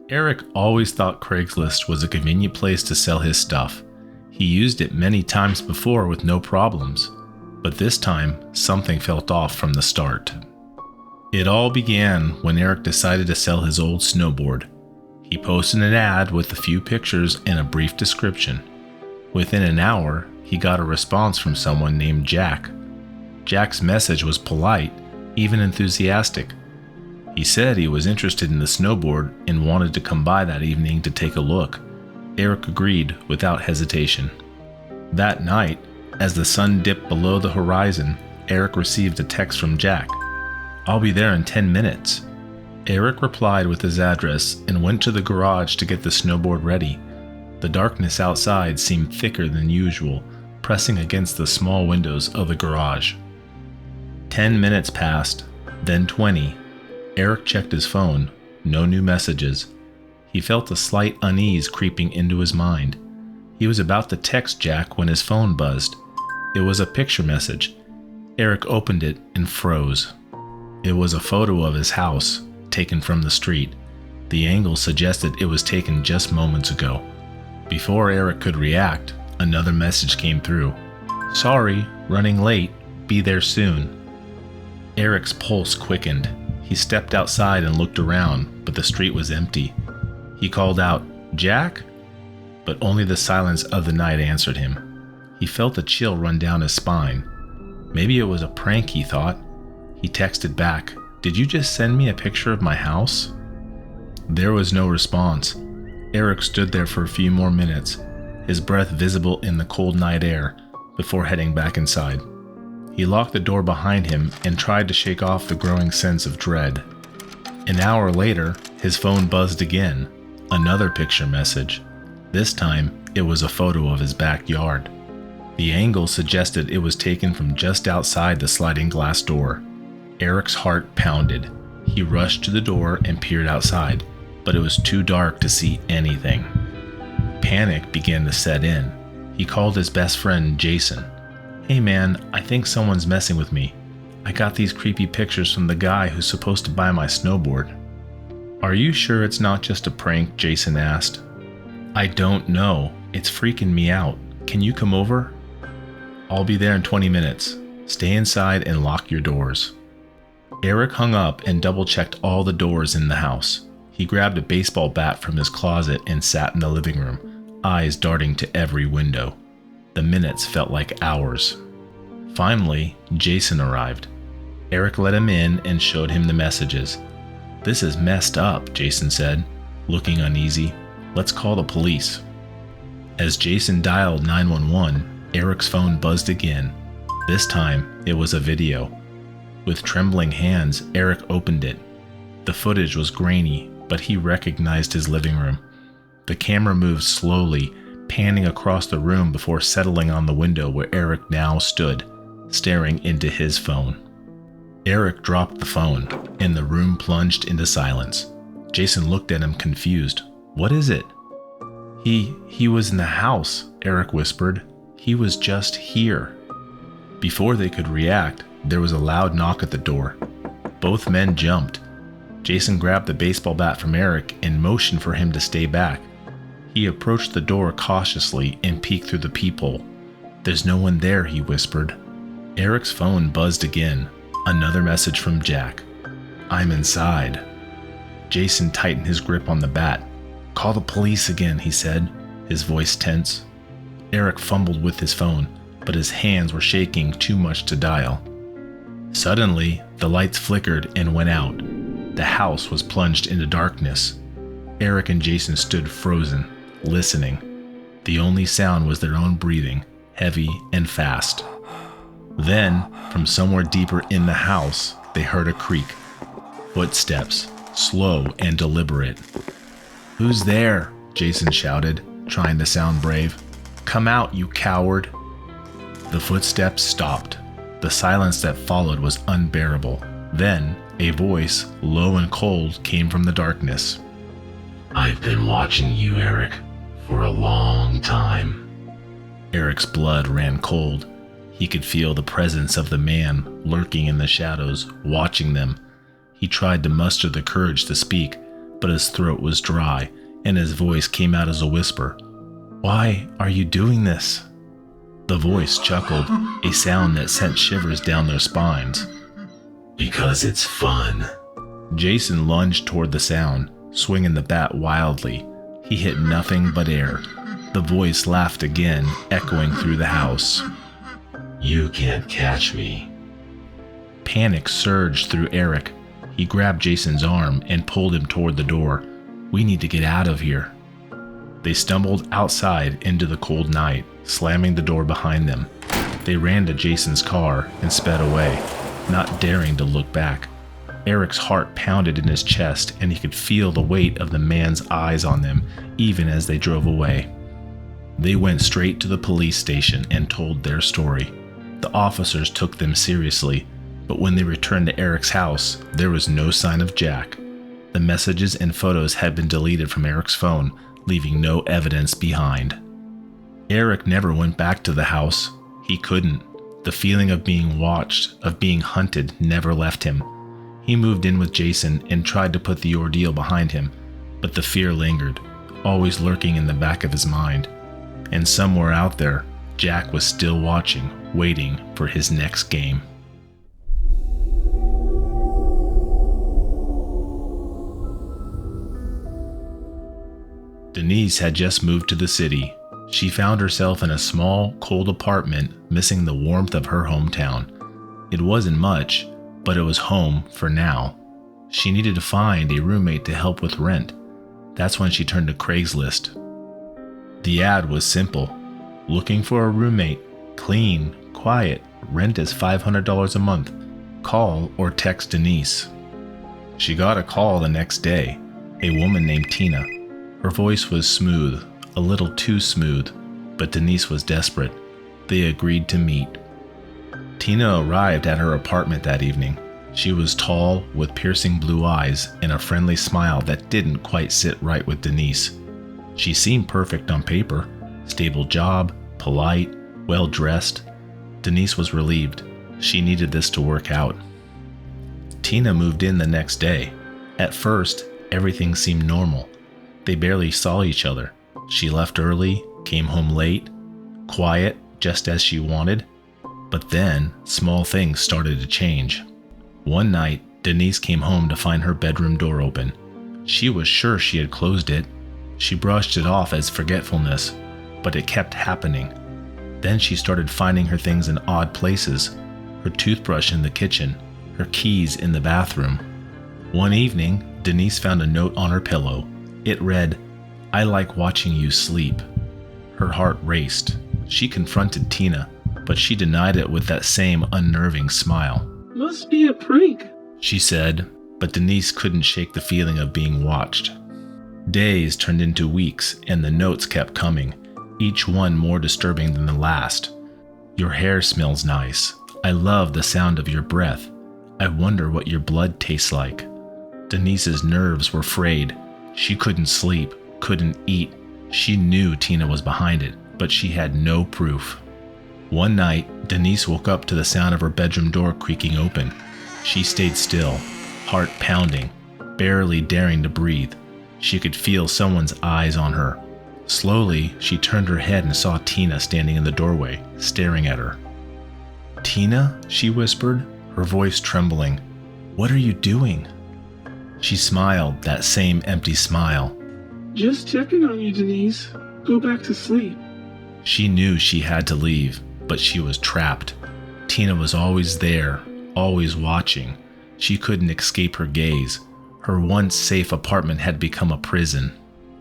Eric always thought Craigslist was a convenient place to sell his stuff. He used it many times before with no problems, but this time something felt off from the start. It all began when Eric decided to sell his old snowboard. He posted an ad with a few pictures and a brief description. Within an hour, he got a response from someone named Jack. Jack's message was polite, even enthusiastic. He said he was interested in the snowboard and wanted to come by that evening to take a look. Eric agreed without hesitation. That night, as the sun dipped below the horizon, Eric received a text from Jack. "I'll be there in 10 minutes. Eric replied with his address and went to the garage to get the snowboard ready. The darkness outside seemed thicker than usual, pressing against the small windows of the garage. 10 minutes passed, then 20. Eric checked his phone. No new messages. He felt a slight unease creeping into his mind. He was about to text Jack when his phone buzzed. It was a picture message. Eric opened it and froze. It was a photo of his house, taken from the street. The angle suggested it was taken just moments ago. Before Eric could react, another message came through. "Sorry, running late. Be there soon." Eric's pulse quickened. He stepped outside and looked around, but the street was empty. He called out, "Jack?" But only the silence of the night answered him. He felt a chill run down his spine. Maybe it was a prank, he thought. He texted back, "Did you just send me a picture of my house?" There was no response. Eric stood there for a few more minutes, his breath visible in the cold night air, before heading back inside. He locked the door behind him and tried to shake off the growing sense of dread. An hour later, his phone buzzed again. Another picture message. This time, it was a photo of his backyard. The angle suggested it was taken from just outside the sliding glass door. Eric's heart pounded. He rushed to the door and peered outside, but it was too dark to see anything. Panic began to set in. He called his best friend, Jason. "Hey man, I think someone's messing with me. I got these creepy pictures from the guy who's supposed to buy my snowboard." "Are you sure it's not just a prank?" Jason asked. "I don't know. It's freaking me out. Can you come over?" "I'll be there in 20 minutes. Stay inside and lock your doors." Eric hung up and double-checked all the doors in the house. He grabbed a baseball bat from his closet and sat in the living room, eyes darting to every window. The minutes felt like hours. Finally, Jason arrived. Eric let him in and showed him the messages. "This is messed up," Jason said, looking uneasy. "Let's call the police." As Jason dialed 911, Eric's phone buzzed again. This time, it was a video. With trembling hands, Eric opened it. The footage was grainy, but he recognized his living room. The camera moved slowly, panning across the room before settling on the window where Eric now stood, staring into his phone. Eric dropped the phone, and the room plunged into silence. Jason looked at him confused. "What is it?" He was in the house," Eric whispered. "He was just here." Before they could react, there was a loud knock at the door. Both men jumped. Jason grabbed the baseball bat from Eric and motioned for him to stay back. He approached the door cautiously and peeked through the peephole. "There's no one there," he whispered. Eric's phone buzzed again. Another message from Jack. "I'm inside." Jason tightened his grip on the bat. "Call the police again," he said, his voice tense. Eric fumbled with his phone, but his hands were shaking too much to dial. Suddenly, the lights flickered and went out. The house was plunged into darkness. Eric and Jason stood frozen, listening. The only sound was their own breathing, heavy and fast. Then, from somewhere deeper in the house, they heard a creak. Footsteps, slow and deliberate. "Who's there?" Jason shouted, trying to sound brave. "Come out, you coward!" The footsteps stopped. The silence that followed was unbearable. Then, a voice, low and cold, came from the darkness. "I've been watching you, Eric, for a long time." Eric's blood ran cold. He could feel the presence of the man lurking in the shadows, watching them. He tried to muster the courage to speak, but his throat was dry and his voice came out as a whisper. "Why are you doing this?" The voice chuckled, a sound that sent shivers down their spines. "Because it's fun." Jason lunged toward the sound, swinging the bat wildly. He hit nothing but air. The voice laughed again, echoing through the house. "You can't catch me." Panic surged through Eric. He grabbed Jason's arm and pulled him toward the door. "We need to get out of here." They stumbled outside into the cold night, slamming the door behind them. They ran to Jason's car and sped away, not daring to look back. Eric's heart pounded in his chest, and he could feel the weight of the man's eyes on them, even as they drove away. They went straight to the police station and told their story. The officers took them seriously, but when they returned to Eric's house, there was no sign of Jack. The messages and photos had been deleted from Eric's phone, leaving no evidence behind. Eric never went back to the house. He couldn't. The feeling of being watched, of being hunted, never left him. He moved in with Jason and tried to put the ordeal behind him, but the fear lingered, always lurking in the back of his mind. And somewhere out there, Jack was still watching, waiting for his next game. Denise had just moved to the city. She found herself in a small, cold apartment, missing the warmth of her hometown. It wasn't much, but it was home for now. She needed to find a roommate to help with rent. That's when she turned to Craigslist. The ad was simple. Looking for a roommate, clean, quiet, rent is $500 a month. Call or text Denise. She got a call the next day, a woman named Tina. Her voice was smooth, a little too smooth, but Denise was desperate. They agreed to meet. Tina arrived at her apartment that evening. She was tall, with piercing blue eyes and a friendly smile that didn't quite sit right with Denise. She seemed perfect on paper. Stable job, polite, well-dressed. Denise was relieved. She needed this to work out. Tina moved in the next day. At first, everything seemed normal. They barely saw each other. She left early, came home late, quiet, just as she wanted. But then, small things started to change. One night, Denise came home to find her bedroom door open. She was sure she had closed it. She brushed it off as forgetfulness, but it kept happening. Then she started finding her things in odd places. Her toothbrush in the kitchen, her keys in the bathroom. One evening, Denise found a note on her pillow. It read, "I like watching you sleep." Her heart raced. She confronted Tina, but she denied it with that same unnerving smile. "Must be a prank," she said, but Denise couldn't shake the feeling of being watched. Days turned into weeks, and the notes kept coming, each one more disturbing than the last. "Your hair smells nice. I love the sound of your breath. I wonder what your blood tastes like." Denise's nerves were frayed. She couldn't sleep, couldn't eat. She knew Tina was behind it, but she had no proof. One night, Denise woke up to the sound of her bedroom door creaking open. She stayed still, heart pounding, barely daring to breathe. She could feel someone's eyes on her. Slowly, she turned her head and saw Tina standing in the doorway, staring at her. "Tina?" she whispered, her voice trembling. "What are you doing?" She smiled, that same empty smile. "Just checking on you, Denise. Go back to sleep." She knew she had to leave, but she was trapped. Tina was always there, always watching. She couldn't escape her gaze. Her once safe apartment had become a prison.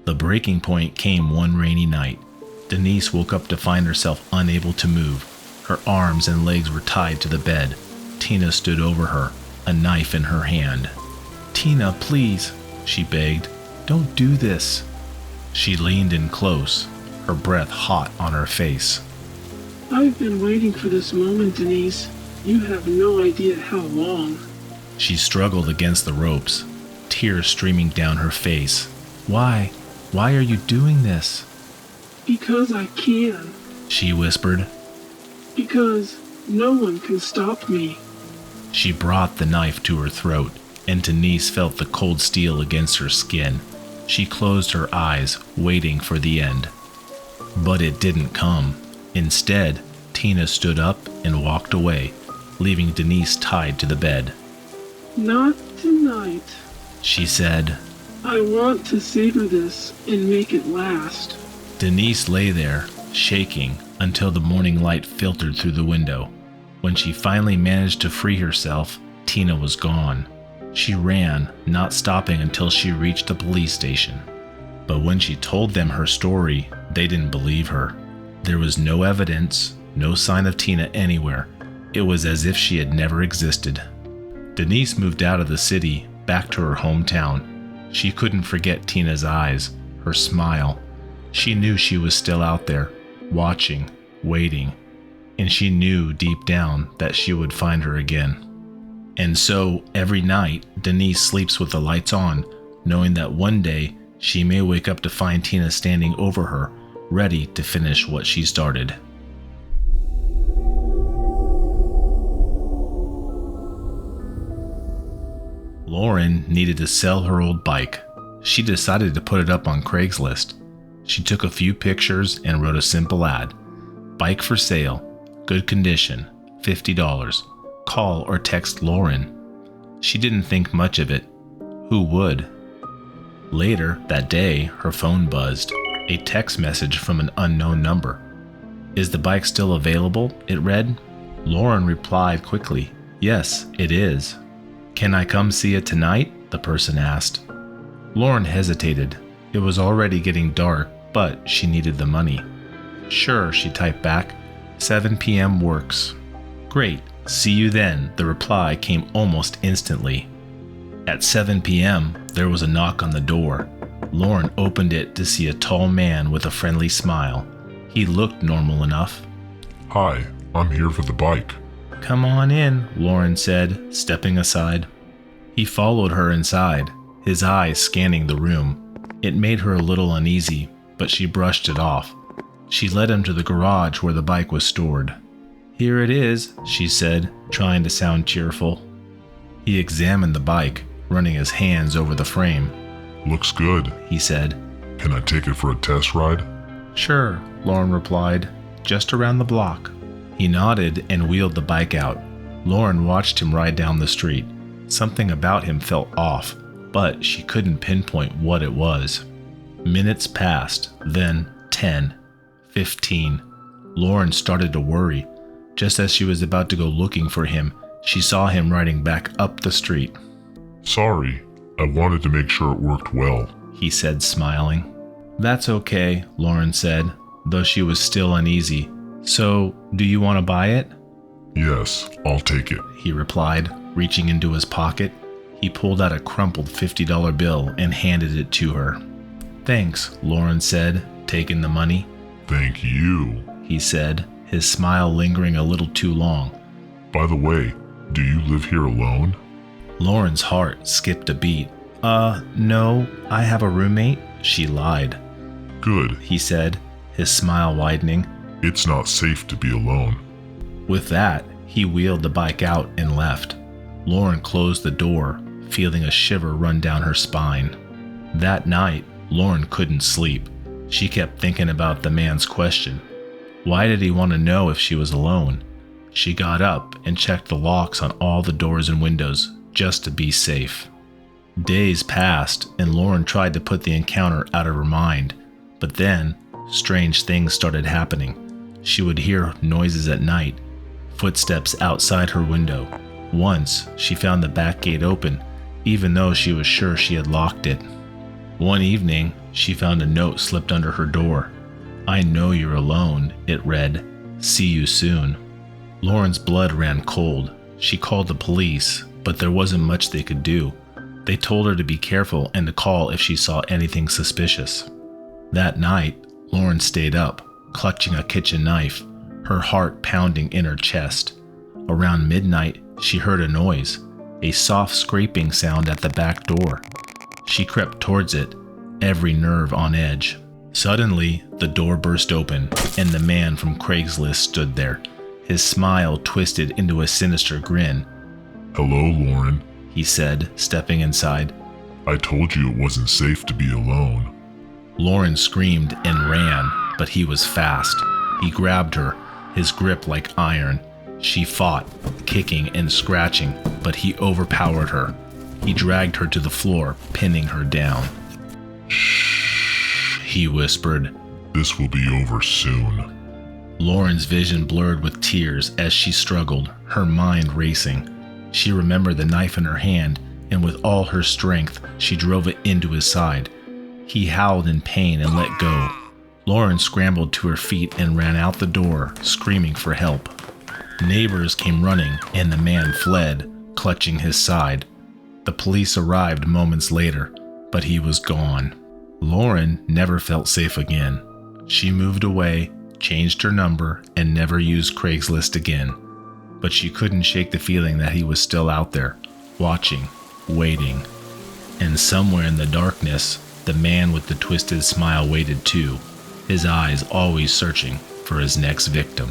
The breaking point came one rainy night. Denise woke up to find herself unable to move. Her arms and legs were tied to the bed. Tina stood over her, a knife in her hand. "Tina, please," she begged. "Don't do this." She leaned in close, her breath hot on her face. "I've been waiting for this moment, Denise. You have no idea how long." She struggled against the ropes, tears streaming down her face. Why are you doing this?" "Because I can. She whispered. Because no one can stop me." She brought the knife to her throat. and Denise felt the cold steel against her skin. She closed her eyes, waiting for the end. But it didn't come. Instead, Tina stood up and walked away, leaving Denise tied to the bed. "Not tonight," she said. "I want to savor this and make it last." Denise lay there, shaking, until the morning light filtered through the window. When she finally managed to free herself, Tina was gone. She ran, not stopping until she reached the police station. But when she told them her story, they didn't believe her. There was no evidence, no sign of Tina anywhere. It was as if she had never existed. Denise moved out of the city, back to her hometown. She couldn't forget Tina's eyes, her smile. She knew she was still out there, watching, waiting, and she knew deep down that she would find her again. And so, every night, Denise sleeps with the lights on, knowing that one day she may wake up to find Tina standing over her, ready to finish what she started. Lauren needed to sell her old bike. She decided to put it up on Craigslist. She took a few pictures and wrote a simple ad. "Bike for sale, good condition, $50. Call or text Lauren." She didn't think much of it. Who would? Later that day, her phone buzzed. A text message from an unknown number. "Is the bike still available?" it read. Lauren replied quickly, "Yes, it is." "Can I come see it tonight?" the person asked. Lauren hesitated. It was already getting dark, but she needed the money. "Sure," she typed back. 7 p.m. works. "Great, see you then," the reply came almost instantly. At 7 p.m., there was a knock on the door. Lauren opened it to see a tall man with a friendly smile. He looked normal enough. "Hi, I'm here for the bike." "Come on in," Lauren said, stepping aside. He followed her inside, his eyes scanning the room. It made her a little uneasy, but she brushed it off. She led him to the garage where the bike was stored. "Here it is," she said, trying to sound cheerful. He examined the bike, running his hands over the frame. "Looks good," he said. "Can I take it for a test ride?" "Sure," Lauren replied, "just around the block." He nodded and wheeled the bike out. Lauren watched him ride down the street. Something about him felt off, but she couldn't pinpoint what it was. Minutes passed, then 10, 15. Lauren started to worry. Just as she was about to go looking for him, she saw him riding back up the street. "Sorry, I wanted to make sure it worked well," he said, smiling. "That's okay," Lauren said, though she was still uneasy. "So, do you want to buy it?" "Yes, I'll take it," he replied, reaching into his pocket. He pulled out a crumpled $50 bill and handed it to her. "Thanks," Lauren said, taking the money. "Thank you," he said, his smile lingering a little too long. "By the way, do you live here alone?" Lauren's heart skipped a beat. No, I have a roommate," she lied. "Good," he said, his smile widening. "It's not safe to be alone." With that, he wheeled the bike out and left. Lauren closed the door, feeling a shiver run down her spine. That night, Lauren couldn't sleep. She kept thinking about the man's question. Why did he want to know if she was alone? She got up and checked the locks on all the doors and windows, just to be safe. Days passed, and Lauren tried to put the encounter out of her mind. But then, strange things started happening. She would hear noises at night, footsteps outside her window. Once, she found the back gate open, even though she was sure she had locked it. One evening, she found a note slipped under her door. "I know you're alone," it read. "See you soon." Lauren's blood ran cold. She called the police, but there wasn't much they could do. They told her to be careful and to call if she saw anything suspicious. That night, Lauren stayed up, clutching a kitchen knife, her heart pounding in her chest. Around midnight, she heard a noise, a soft scraping sound at the back door. She crept towards it, every nerve on edge. Suddenly, the door burst open, and the man from Craigslist stood there, his smile twisted into a sinister grin. "Hello, Lauren," he said, stepping inside. I told you it wasn't safe to be alone. Lauren screamed and ran, but he was fast. He grabbed her, his grip like iron. She fought, kicking and scratching, but he overpowered her. He dragged her to the floor, pinning her down. "Shh," he whispered. This will be over soon. Lauren's vision blurred with tears as she struggled, her mind racing. She remembered the knife in her hand, and with all her strength, she drove it into his side. He howled in pain and let go. Lauren scrambled to her feet and ran out the door, screaming for help. Neighbors came running, and the man fled, clutching his side. The police arrived moments later, but he was gone. Lauren never felt safe again. She moved away, changed her number, and never used Craigslist again. But she couldn't shake the feeling that he was still out there, watching, waiting. And somewhere in the darkness, the man with the twisted smile waited too, his eyes always searching for his next victim.